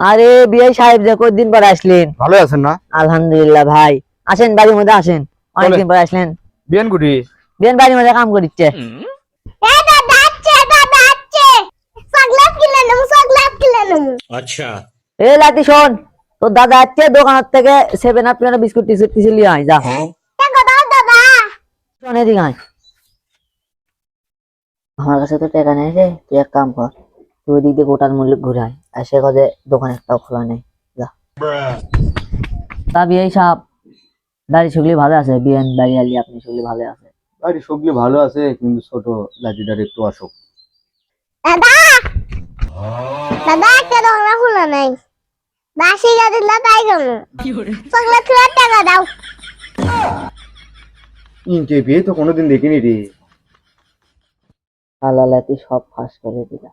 আরে বিআই সাহেব যে কতদিন পর আসলেন? ভালো আছেন না? আলহামদুলিল্লাহ ভাই। আসেন বাড়ির মধ্যে আসেন। অনেকদিন পর আসলেন। বিয়ান গুডি বিয়ান বাড়ির মধ্যে কাম করিচ্ছে। अच्छा। এ লাতি শোন, তোর দাদা আসছে দোকানের থেকে 7 আপ বিস্কুট টিস্কুট কিছু নিয়ে আয় যা। শোন এদিকে আয়। আমার কাছে তো টাকা নেই রে, তুই এক কাম কর, তুই ওদিক দিয়ে গোটার মূল্য ঘুরে আয়, আর সে কাজে দোকান একটাও খোলা নেই, যা। তা বিআই সাহেব দাড়ি শুকলি ভালো আছে? বিয়ান দাড়ি আলি আপনি শুকলি ভালো আছে? আরে সবজি ভালো আছে, কিন্তু ছোট লাঠিটার একটু অসুখ। দাদা দাদা একটা দোকান খোলা নাই, বাসি গাড়ি না তাই কেন চকলেট খেয়ে টাকা দাও। ইনকে বিয়ে তো কোনোদিন দেখিনি রে। আলালাতি সব ফাঁস করে দিলা।